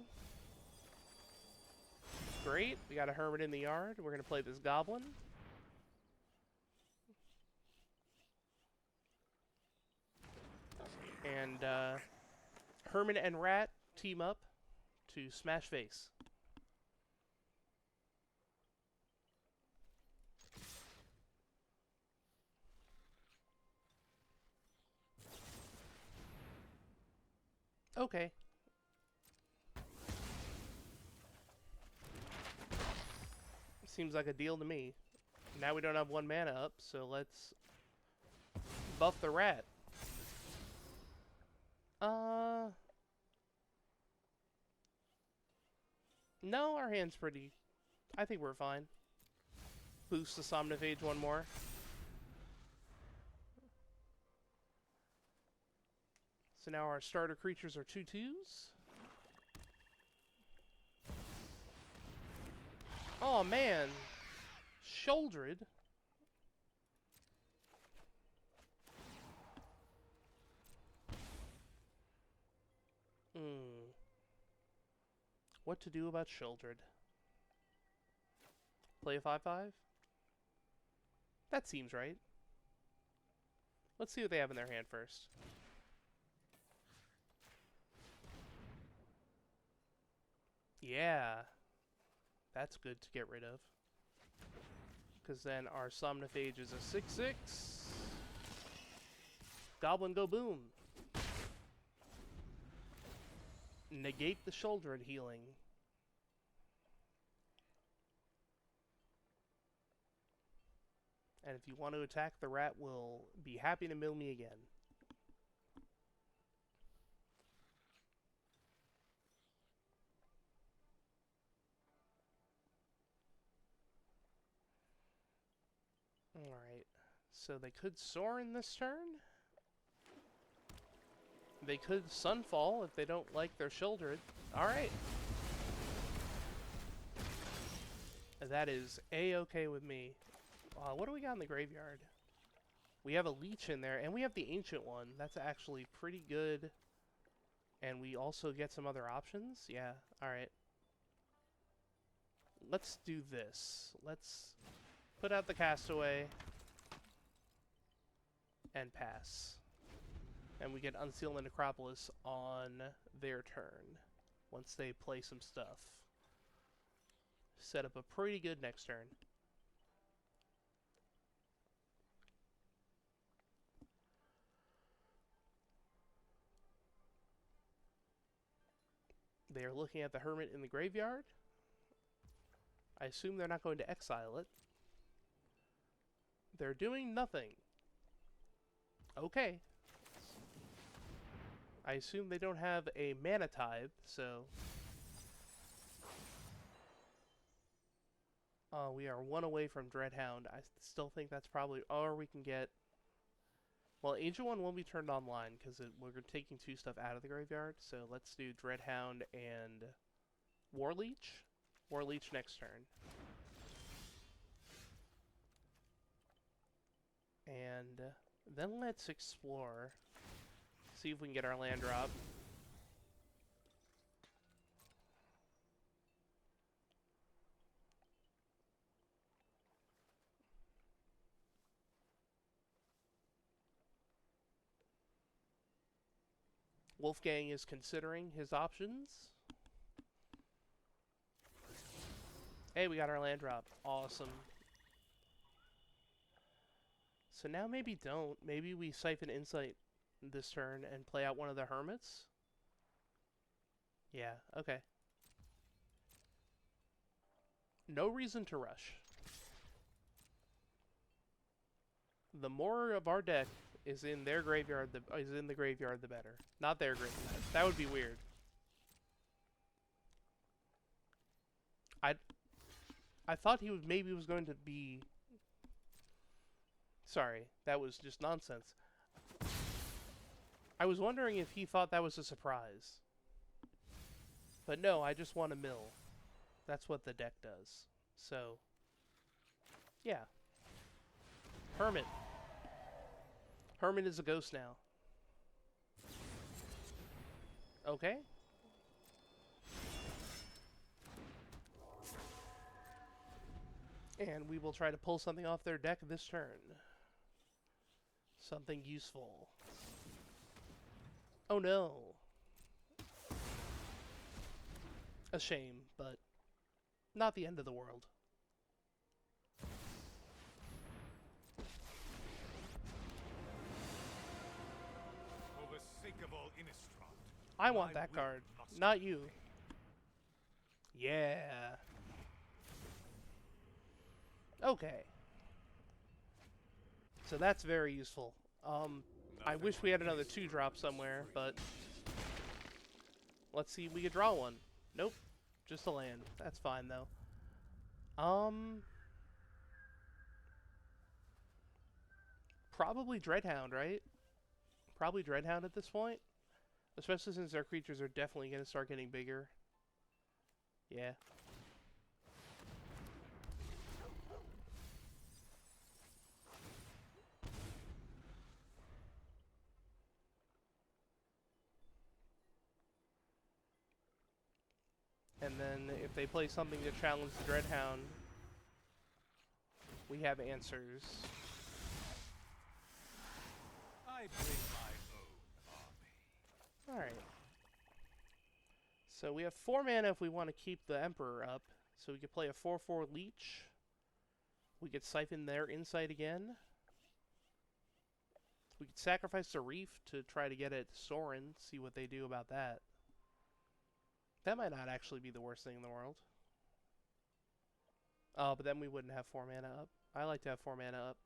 Great, we got a hermit in the yard. We're going to play this goblin. And hermit and rat team up to smash face. Okay. Seems like a deal to me. Now we don't have 1 mana up, so let's buff the rat. No, our hand's pretty... I think we're fine. Boost the Somnophage 1 more. So now our starter creatures are 2/2s. Oh man! Shouldered. What to do about Shouldered? Play a 5/5? That seems right. Let's see what they have in their hand first. Yeah. That's good to get rid of. Because then our Somnophage is a 6/6. Goblin go boom. Negate the shouldered healing. And if you want to attack, the rat will be happy to mill me again. Alright, so they could soar in this turn. They could Sunfall if they don't like their Shouldered. Alright. That is A-okay with me. What do we got in the graveyard? We have a Leech in there, and we have the Ancient one. That's actually pretty good. And we also get some other options. Yeah, alright. Let's do this. Let's put out the Castaway and pass. And we get Unseal the Necropolis on their turn once they play some stuff. Set up a pretty good next turn. They are looking at the Hermit in the graveyard. I assume they're not going to exile it. They're doing nothing. Okay. I assume they don't have a mana tithe, so... we are 1 away from Dreadhound. I still think that's probably... Or we can get... Well, Ancient One will be turned online, because we're taking 2 stuff out of the graveyard. So let's do Dreadhound and Warleech. Warleech next turn. And then let's explore. See if we can get our land drop. Wolfgang is considering his options. Hey, we got our land drop. Awesome. So now maybe don't. Maybe we siphon Insight this turn and play out one of the Hermits? Yeah, okay. No reason to rush. The more of our deck is in their graveyard, the graveyard, the better. Not their graveyard. That would be weird. I thought he was maybe was going to be. Sorry, that was just nonsense. I was wondering if he thought that was a surprise. But no, I just want to mill. That's what the deck does. So, yeah. Hermit. Hermit is a ghost now. Okay. And we will try to pull something off their deck this turn. Something useful. Oh no. A shame, but not the end of the world. For the sake of all Innistrad, I want that card, not you. Yeah. Okay. So that's very useful. I wish we had another 2-drop somewhere, but let's see if we could draw one. Nope. Just a land. That's fine, though. Probably Dreadhound, right? Probably Dreadhound at this point. Especially since our creatures are definitely going to start getting bigger. Yeah. And then if they play something to challenge the Dreadhound, we have answers. I bring my own army. Alright. So we have 4 mana if we want to keep the Emperor up. So we could play a 4/4 Leech. We could siphon their Insight again. We could sacrifice the Reef to try to get at Sorin, see what they do about that. That might not actually be the worst thing in the world. Oh, but then we wouldn't have 4 mana up. I like to have 4 mana up.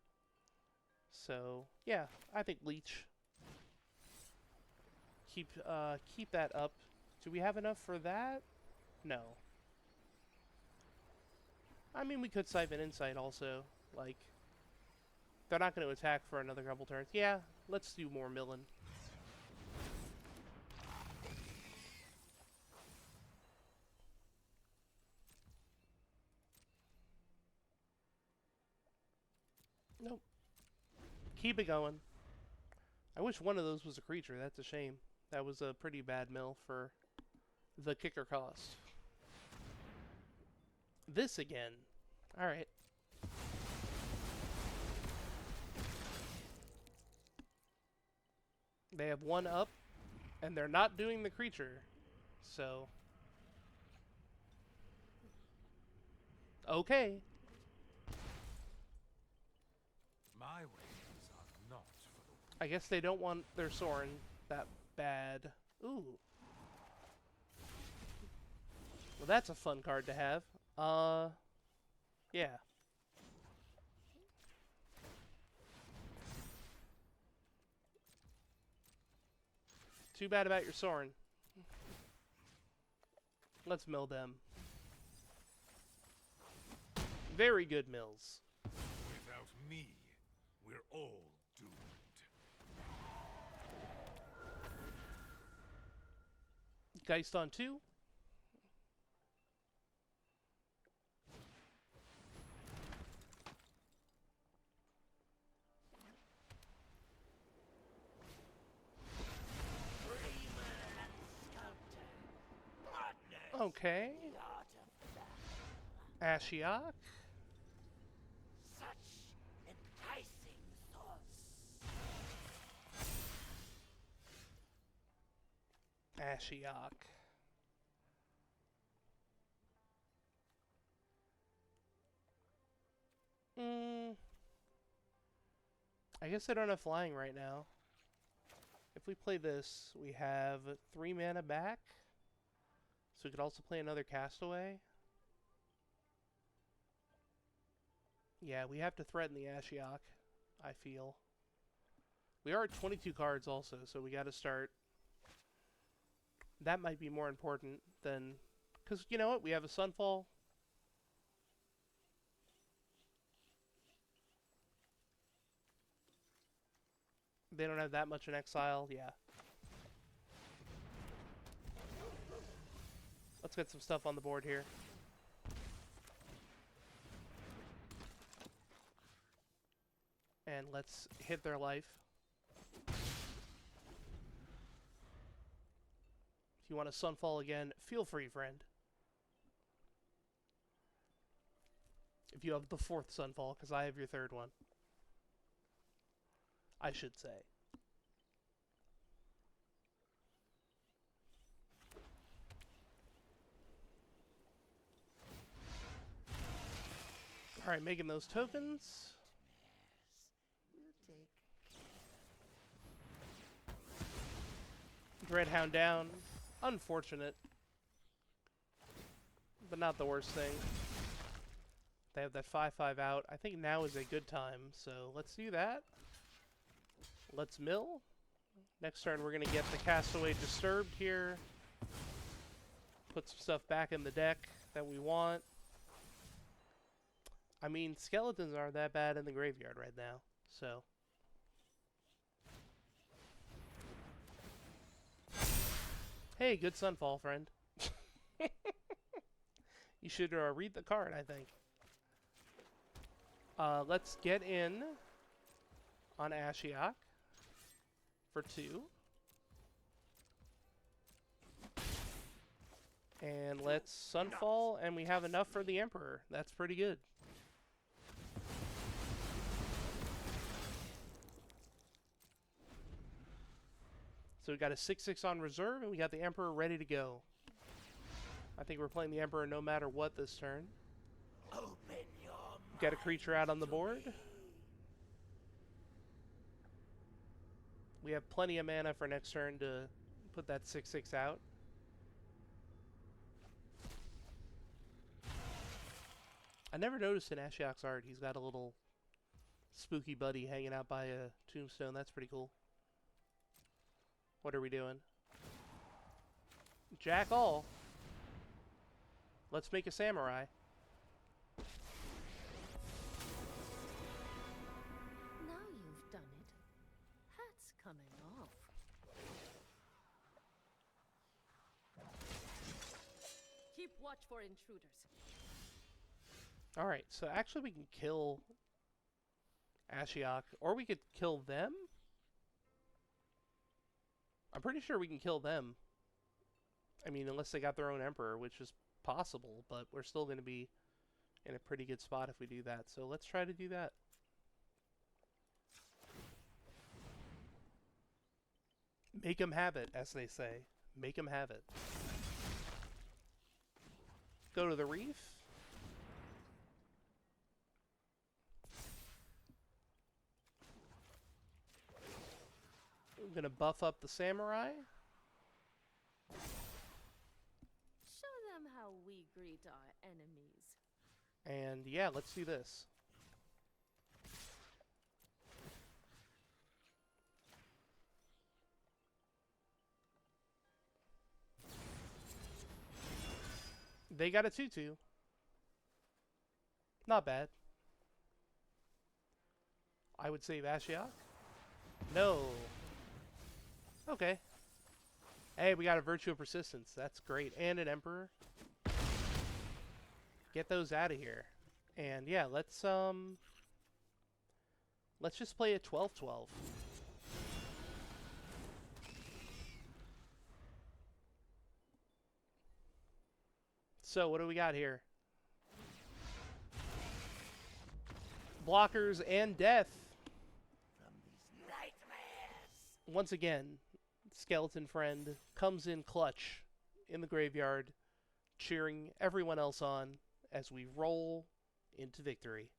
So, yeah, I think Leech. Keep that up. Do we have enough for that? No. I mean, we could siphon Insight also. Like, they're not going to attack for another couple turns. Yeah, let's do more milling. Nope. Keep it going. I wish one of those was a creature. That's a shame. That was a pretty bad mill for the kicker cost. This again. Alright. They have 1 up, and they're not doing the creature. So. Okay. My ways are not for the I guess they don't want their Sorin that bad. Ooh. Well, that's a fun card to have. Yeah. Too bad about your Sorin. Let's mill them. Very good mills. Without me, we're all doomed. Geist on 2. Okay. Ashiok. Such enticing thoughts. Ashiok. I guess I don't have flying right now. If we play this, we have 3 mana back. So we could also play another Castaway. Yeah, we have to threaten the Ashiok, I feel. We are at 22 cards also, so we got to start. That might be more important than... Because, you know what? We have a Sunfall. They don't have that much in exile, yeah. Let's get some stuff on the board here. And let's hit their life. If you want to Sunfall again, feel free, friend. If you have the 4th Sunfall, because I have your 3rd one. I should say. Alright, making those tokens. Dreadhound down. Unfortunate. But not the worst thing. They have that 5/5 out. I think now is a good time, so let's do that. Let's mill. Next turn we're going to get the Castaway disturbed here. Put some stuff back in the deck that we want. I mean, skeletons aren't that bad in the graveyard right now, so... Hey, good Sunfall, friend. You should read the card, I think. Let's get in on Ashiok for 2. And let's Sunfall, and we have enough for the Emperor. That's pretty good. So we got a 6/6 on reserve, and we got the Emperor ready to go. I think we're playing the Emperor no matter what this turn. Got a creature out on the board. We have plenty of mana for next turn to put that 6/6 out. I never noticed in Ashiok's art he's got a little spooky buddy hanging out by a tombstone. That's pretty cool. What are we doing? Jack all. Let's make a samurai. Now you've done it. Hat's coming off. Keep watch for intruders. Alright, so actually we can kill Ashiok, or we could kill them? I'm pretty sure we can kill them. I mean, unless they got their own Emperor, which is possible, but we're still going to be in a pretty good spot if we do that. So let's try to do that. Make them have it, as they say. Make them have it. Go to the reef. I'm going to buff up the samurai. Show them how we greet our enemies. And yeah, let's do this. They got a 2/2. Not bad. I would save Ashiok. No. Okay. Hey, we got a Virtue of Persistence. That's great. And an Emperor. Get those out of here. And yeah, let's just play a 12/12. So, what do we got here? Blockers and death. From these nightmares. Once again, Skeleton Friend comes in clutch in the graveyard, cheering everyone else on as we roll into victory.